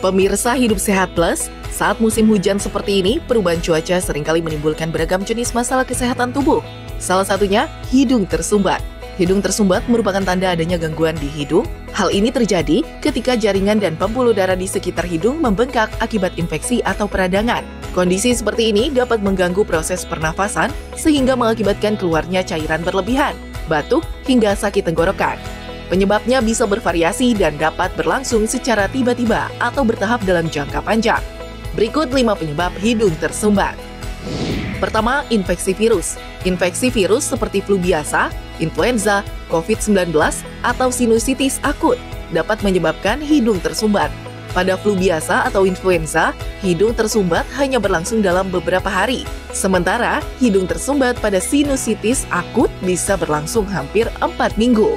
Pemirsa Hidup Sehat Plus, saat musim hujan seperti ini, perubahan cuaca seringkali menimbulkan beragam jenis masalah kesehatan tubuh. Salah satunya, hidung tersumbat. Hidung tersumbat merupakan tanda adanya gangguan di hidung. Hal ini terjadi ketika jaringan dan pembuluh darah di sekitar hidung membengkak akibat infeksi atau peradangan. Kondisi seperti ini dapat mengganggu proses pernafasan sehingga mengakibatkan keluarnya cairan berlebihan, batuk, hingga sakit tenggorokan. Penyebabnya bisa bervariasi dan dapat berlangsung secara tiba-tiba atau bertahap dalam jangka panjang. Berikut 5 penyebab hidung tersumbat. Pertama, infeksi virus. Infeksi virus seperti flu biasa, influenza, COVID-19, atau sinusitis akut dapat menyebabkan hidung tersumbat. Pada flu biasa atau influenza, hidung tersumbat hanya berlangsung dalam beberapa hari. Sementara, hidung tersumbat pada sinusitis akut bisa berlangsung hampir 4 minggu.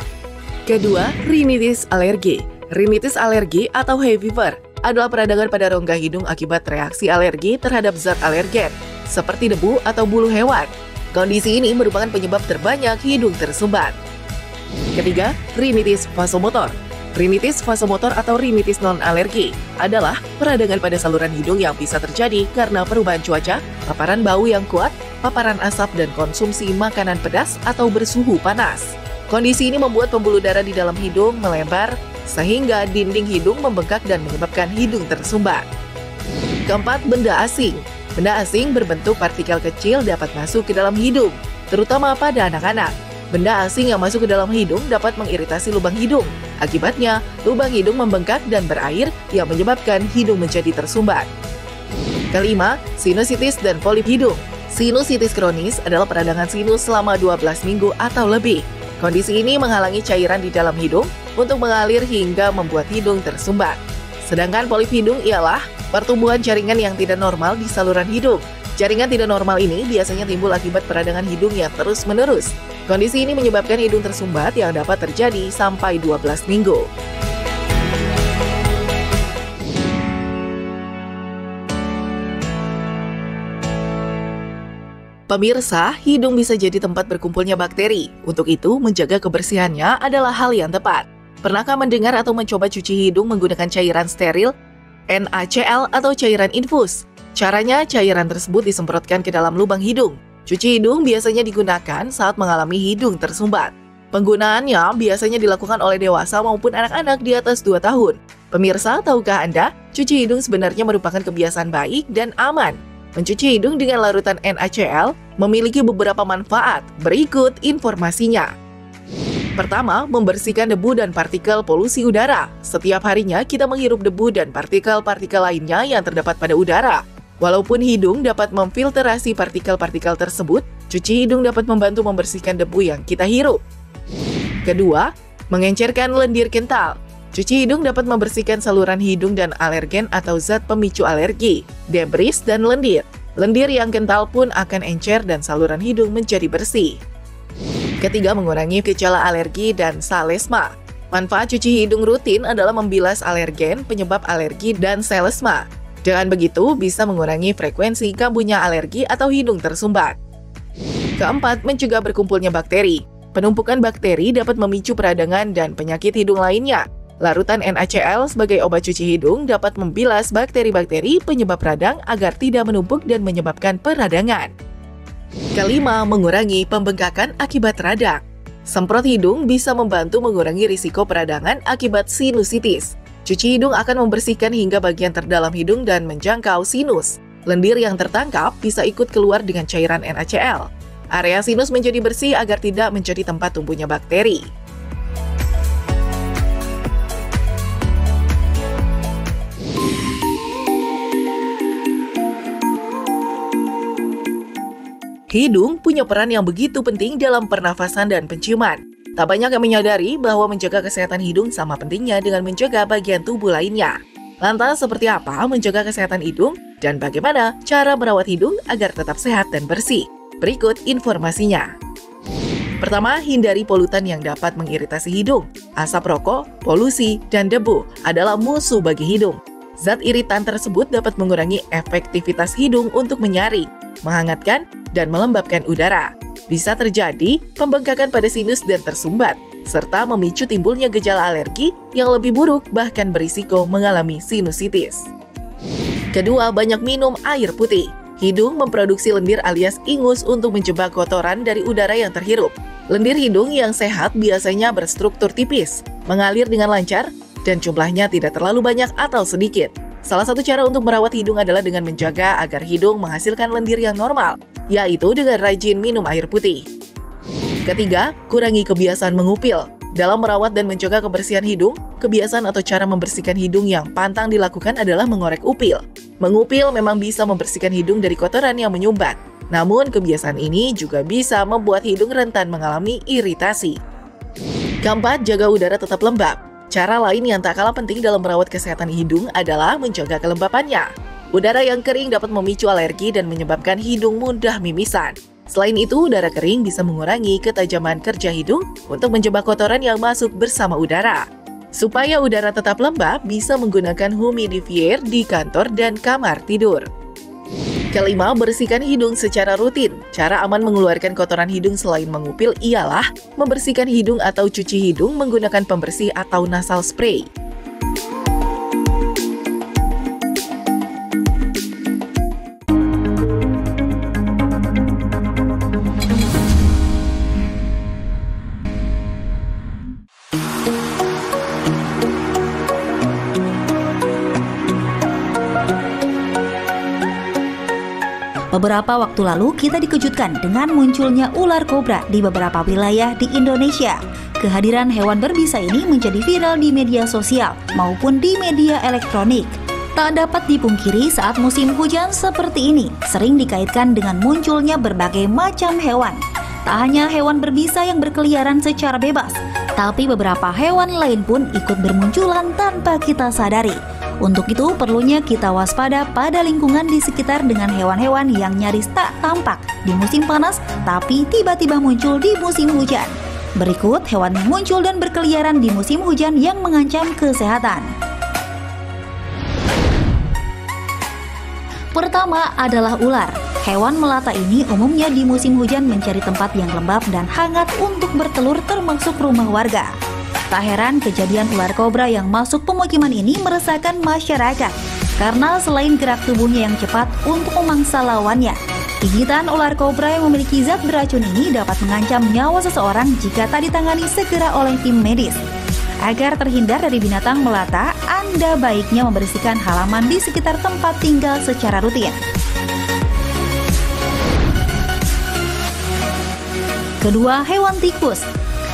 Kedua, rinitis alergi. Rinitis alergi atau hay fever adalah peradangan pada rongga hidung akibat reaksi alergi terhadap zat alergen, seperti debu atau bulu hewan. Kondisi ini merupakan penyebab terbanyak hidung tersumbat. Ketiga, rinitis vasomotor. Rinitis vasomotor atau rinitis non-alergi adalah peradangan pada saluran hidung yang bisa terjadi karena perubahan cuaca, paparan bau yang kuat, paparan asap, dan konsumsi makanan pedas atau bersuhu panas. Kondisi ini membuat pembuluh darah di dalam hidung melebar, sehingga dinding hidung membengkak dan menyebabkan hidung tersumbat. Keempat, benda asing. Benda asing berbentuk partikel kecil dapat masuk ke dalam hidung, terutama pada anak-anak. Benda asing yang masuk ke dalam hidung dapat mengiritasi lubang hidung. Akibatnya, lubang hidung membengkak dan berair yang menyebabkan hidung menjadi tersumbat. Kelima, sinusitis dan polip hidung. Sinusitis kronis adalah peradangan sinus selama 12 minggu atau lebih. Kondisi ini menghalangi cairan di dalam hidung untuk mengalir hingga membuat hidung tersumbat. Sedangkan polip hidung ialah pertumbuhan jaringan yang tidak normal di saluran hidung. Jaringan tidak normal ini biasanya timbul akibat peradangan hidung yang terus-menerus. Kondisi ini menyebabkan hidung tersumbat yang dapat terjadi sampai 12 minggu. Pemirsa, hidung bisa jadi tempat berkumpulnya bakteri. Untuk itu, menjaga kebersihannya adalah hal yang tepat. Pernahkah mendengar atau mencoba cuci hidung menggunakan cairan steril, NaCl atau cairan infus? Caranya, cairan tersebut disemprotkan ke dalam lubang hidung. Cuci hidung biasanya digunakan saat mengalami hidung tersumbat. Penggunaannya biasanya dilakukan oleh dewasa maupun anak-anak di atas 2 tahun. Pemirsa, tahukah Anda, cuci hidung sebenarnya merupakan kebiasaan baik dan aman. Mencuci hidung dengan larutan NaCl memiliki beberapa manfaat. Berikut informasinya. Pertama, membersihkan debu dan partikel polusi udara. Setiap harinya kita menghirup debu dan partikel-partikel lainnya yang terdapat pada udara. Walaupun hidung dapat memfilterasi partikel-partikel tersebut, cuci hidung dapat membantu membersihkan debu yang kita hirup. Kedua, mengencerkan lendir kental. Cuci hidung dapat membersihkan saluran hidung dan alergen atau zat pemicu alergi, debris, dan lendir. Lendir yang kental pun akan encer dan saluran hidung menjadi bersih. Ketiga, mengurangi gejala alergi dan salesma. Manfaat cuci hidung rutin adalah membilas alergen, penyebab alergi, dan salesma. Dengan begitu, bisa mengurangi frekuensi kambuhnya alergi atau hidung tersumbat. Keempat, mencegah berkumpulnya bakteri. Penumpukan bakteri dapat memicu peradangan dan penyakit hidung lainnya. Larutan NaCl sebagai obat cuci hidung dapat membilas bakteri-bakteri penyebab radang agar tidak menumpuk dan menyebabkan peradangan. Kelima, mengurangi pembengkakan akibat radang. Semprot hidung bisa membantu mengurangi risiko peradangan akibat sinusitis. Cuci hidung akan membersihkan hingga bagian terdalam hidung dan menjangkau sinus. Lendir yang tertangkap bisa ikut keluar dengan cairan NaCl. Area sinus menjadi bersih agar tidak menjadi tempat tumbuhnya bakteri. Hidung punya peran yang begitu penting dalam pernafasan dan penciuman. Tak banyak yang menyadari bahwa menjaga kesehatan hidung sama pentingnya dengan menjaga bagian tubuh lainnya. Lantas, seperti apa menjaga kesehatan hidung dan bagaimana cara merawat hidung agar tetap sehat dan bersih? Berikut informasinya. Pertama, hindari polutan yang dapat mengiritasi hidung. Asap rokok, polusi, dan debu adalah musuh bagi hidung. Zat iritan tersebut dapat mengurangi efektivitas hidung untuk menyaring, menghangatkan, dan melembabkan udara. Bisa terjadi pembengkakan pada sinus dan tersumbat. serta memicu timbulnya gejala alergi yang lebih buruk, bahkan berisiko mengalami sinusitis. Kedua, banyak minum air putih. Hidung memproduksi lendir alias ingus untuk menjebak kotoran dari udara yang terhirup. Lendir hidung yang sehat biasanya berstruktur tipis, mengalir dengan lancar, dan jumlahnya tidak terlalu banyak atau sedikit. Salah satu cara untuk merawat hidung adalah dengan menjaga agar hidung menghasilkan lendir yang normal, yaitu dengan rajin minum air putih. Ketiga, kurangi kebiasaan mengupil. Dalam merawat dan menjaga kebersihan hidung, kebiasaan atau cara membersihkan hidung yang pantang dilakukan adalah mengorek upil. Mengupil memang bisa membersihkan hidung dari kotoran yang menyumbat. Namun, kebiasaan ini juga bisa membuat hidung rentan mengalami iritasi. Keempat, jaga udara tetap lembab. Cara lain yang tak kalah penting dalam merawat kesehatan hidung adalah menjaga kelembapannya. Udara yang kering dapat memicu alergi dan menyebabkan hidung mudah mimisan. Selain itu, udara kering bisa mengurangi ketajaman kerja hidung untuk menjebak kotoran yang masuk bersama udara. Supaya udara tetap lembab, bisa menggunakan humidifier di kantor dan kamar tidur. Kelima, bersihkan hidung secara rutin. Cara aman mengeluarkan kotoran hidung selain mengupil ialah membersihkan hidung atau cuci hidung menggunakan pembersih atau nasal spray. Beberapa waktu lalu kita dikejutkan dengan munculnya ular kobra di beberapa wilayah di Indonesia. Kehadiran hewan berbisa ini menjadi viral di media sosial maupun di media elektronik. Tak dapat dipungkiri saat musim hujan seperti ini sering dikaitkan dengan munculnya berbagai macam hewan. Tak hanya hewan berbisa yang berkeliaran secara bebas, tapi beberapa hewan lain pun ikut bermunculan tanpa kita sadari. Untuk itu, perlunya kita waspada pada lingkungan di sekitar dengan hewan-hewan yang nyaris tak tampak di musim panas, tapi tiba-tiba muncul di musim hujan. Berikut hewan yang muncul dan berkeliaran di musim hujan yang mengancam kesehatan. Pertama adalah ular. Hewan melata ini umumnya di musim hujan mencari tempat yang lembab dan hangat untuk bertelur, termasuk rumah warga. Tak heran kejadian ular kobra yang masuk pemukiman ini meresahkan masyarakat karena selain gerak tubuhnya yang cepat untuk memangsa lawannya, gigitan ular kobra yang memiliki zat beracun ini dapat mengancam nyawa seseorang jika tak ditangani segera oleh tim medis. Agar terhindar dari binatang melata, Anda baiknya membersihkan halaman di sekitar tempat tinggal secara rutin. Kedua, hewan tikus.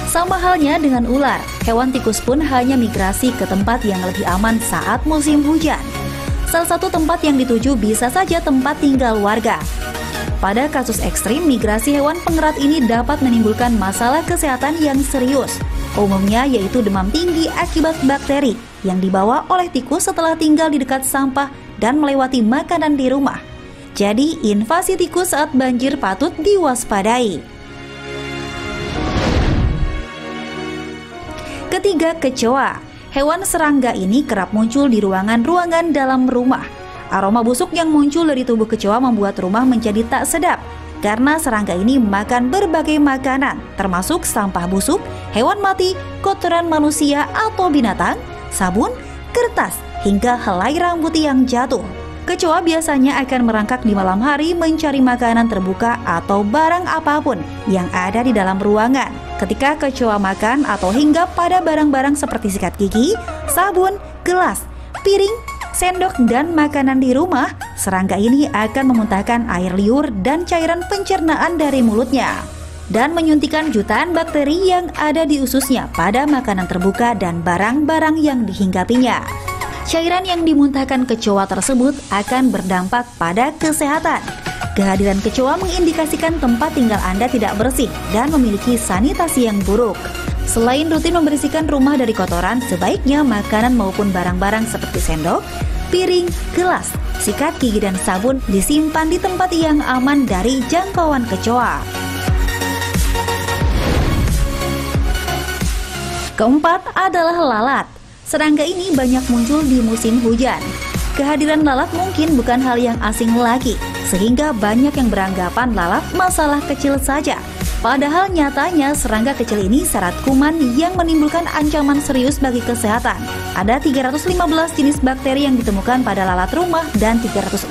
Sama halnya dengan ular, hewan tikus pun hanya migrasi ke tempat yang lebih aman saat musim hujan. Salah satu tempat yang dituju bisa saja tempat tinggal warga. Pada kasus ekstrim, migrasi hewan pengerat ini dapat menimbulkan masalah kesehatan yang serius. Umumnya yaitu demam tinggi akibat bakteri yang dibawa oleh tikus setelah tinggal di dekat sampah dan melewati makanan di rumah. Jadi, invasi tikus saat banjir patut diwaspadai. Ketiga, kecoa. Hewan serangga ini kerap muncul di ruangan-ruangan dalam rumah. Aroma busuk yang muncul dari tubuh kecoa membuat rumah menjadi tak sedap karena serangga ini makan berbagai makanan, termasuk sampah busuk, hewan mati, kotoran manusia atau binatang, sabun, kertas, hingga helai rambut yang jatuh. Kecoa biasanya akan merangkak di malam hari mencari makanan terbuka atau barang apapun yang ada di dalam ruangan. Ketika kecoa makan atau hinggap pada barang-barang seperti sikat gigi, sabun, gelas, piring, sendok, dan makanan di rumah, serangga ini akan memuntahkan air liur dan cairan pencernaan dari mulutnya dan menyuntikkan jutaan bakteri yang ada di ususnya pada makanan terbuka dan barang-barang yang dihinggapinya. Cairan yang dimuntahkan kecoa tersebut akan berdampak pada kesehatan. Kehadiran kecoa mengindikasikan tempat tinggal Anda tidak bersih dan memiliki sanitasi yang buruk. Selain rutin membersihkan rumah dari kotoran, sebaiknya makanan maupun barang-barang seperti sendok, piring, gelas, sikat gigi, dan sabun disimpan di tempat yang aman dari jangkauan kecoa. Keempat adalah lalat. Serangga ini banyak muncul di musim hujan. Kehadiran lalat mungkin bukan hal yang asing lagi, sehingga banyak yang beranggapan lalat masalah kecil saja. Padahal nyatanya serangga kecil ini syarat kuman yang menimbulkan ancaman serius bagi kesehatan. Ada 315 jenis bakteri yang ditemukan pada lalat rumah dan 316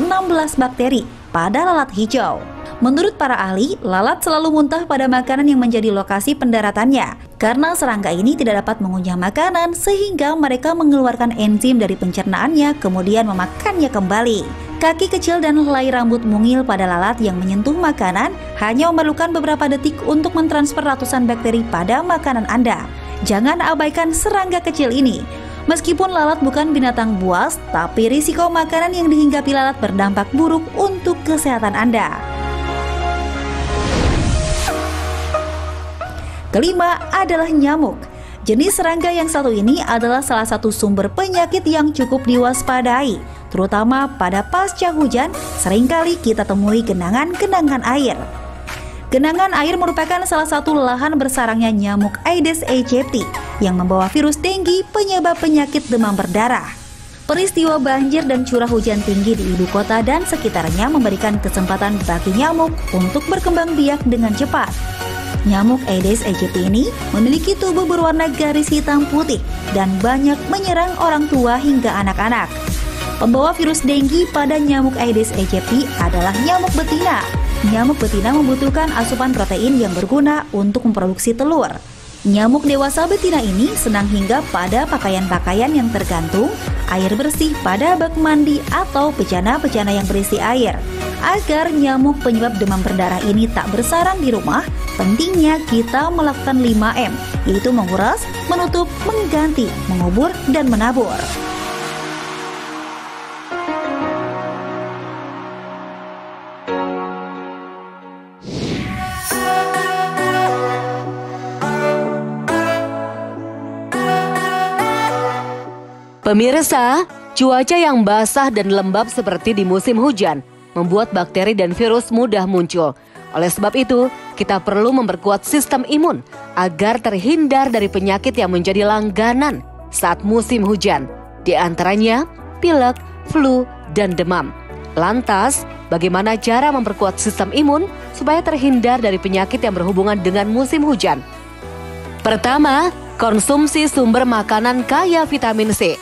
bakteri pada lalat hijau. Menurut para ahli, lalat selalu muntah pada makanan yang menjadi lokasi pendaratannya. Karena serangga ini tidak dapat mengunyah makanan sehingga mereka mengeluarkan enzim dari pencernaannya kemudian memakannya kembali. Kaki kecil dan helai rambut mungil pada lalat yang menyentuh makanan hanya memerlukan beberapa detik untuk mentransfer ratusan bakteri pada makanan Anda. Jangan abaikan serangga kecil ini. Meskipun lalat bukan binatang buas, tapi risiko makanan yang dihinggapi lalat berdampak buruk untuk kesehatan Anda. Kelima adalah nyamuk. Jenis serangga yang satu ini adalah salah satu sumber penyakit yang cukup diwaspadai, terutama pada pasca hujan. Seringkali kita temui genangan-genangan air. Genangan air merupakan salah satu lahan bersarangnya nyamuk Aedes aegypti yang membawa virus denggi penyebab penyakit demam berdarah. Peristiwa banjir dan curah hujan tinggi di ibu kota dan sekitarnya memberikan kesempatan bagi nyamuk untuk berkembang biak dengan cepat. Nyamuk Aedes aegypti ini memiliki tubuh berwarna garis hitam putih dan banyak menyerang orang tua hingga anak-anak. Pembawa virus denggi pada nyamuk Aedes aegypti adalah nyamuk betina. Nyamuk betina membutuhkan asupan protein yang berguna untuk memproduksi telur. Nyamuk dewasa betina ini senang hinggap pada pakaian-pakaian yang tergantung, air bersih pada bak mandi atau bejana-bejana yang berisi air. Agar nyamuk penyebab demam berdarah ini tak bersarang di rumah, pentingnya kita melakukan 5M, yaitu menguras, menutup, mengganti, mengubur, dan menabur. Pemirsa, cuaca yang basah dan lembab seperti di musim hujan membuat bakteri dan virus mudah muncul. Oleh sebab itu, kita perlu memperkuat sistem imun agar terhindar dari penyakit yang menjadi langganan saat musim hujan, di antaranya pilek, flu, dan demam. Lantas, bagaimana cara memperkuat sistem imun supaya terhindar dari penyakit yang berhubungan dengan musim hujan? Pertama, konsumsi sumber makanan kaya vitamin C.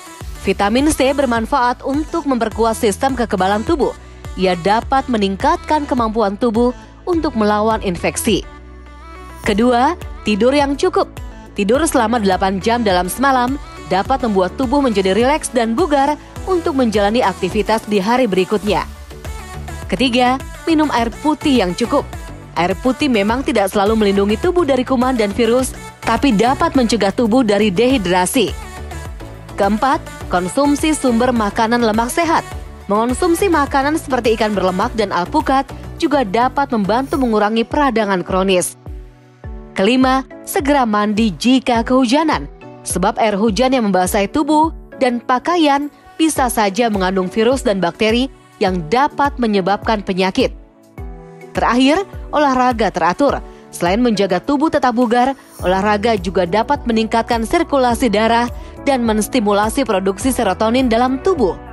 Vitamin C bermanfaat untuk memperkuat sistem kekebalan tubuh. Ia dapat meningkatkan kemampuan tubuh untuk melawan infeksi. Kedua, tidur yang cukup. Tidur selama 8 jam dalam semalam dapat membuat tubuh menjadi rileks dan bugar untuk menjalani aktivitas di hari berikutnya. Ketiga, minum air putih yang cukup. Air putih memang tidak selalu melindungi tubuh dari kuman dan virus, tapi dapat mencegah tubuh dari dehidrasi. Keempat, konsumsi sumber makanan lemak sehat. Mengonsumsi makanan seperti ikan berlemak dan alpukat juga dapat membantu mengurangi peradangan kronis. Kelima, segera mandi jika kehujanan. Sebab air hujan yang membasahi tubuh dan pakaian bisa saja mengandung virus dan bakteri yang dapat menyebabkan penyakit. Terakhir, olahraga teratur. Selain menjaga tubuh tetap bugar, olahraga juga dapat meningkatkan sirkulasi darah dan menstimulasi produksi serotonin dalam tubuh.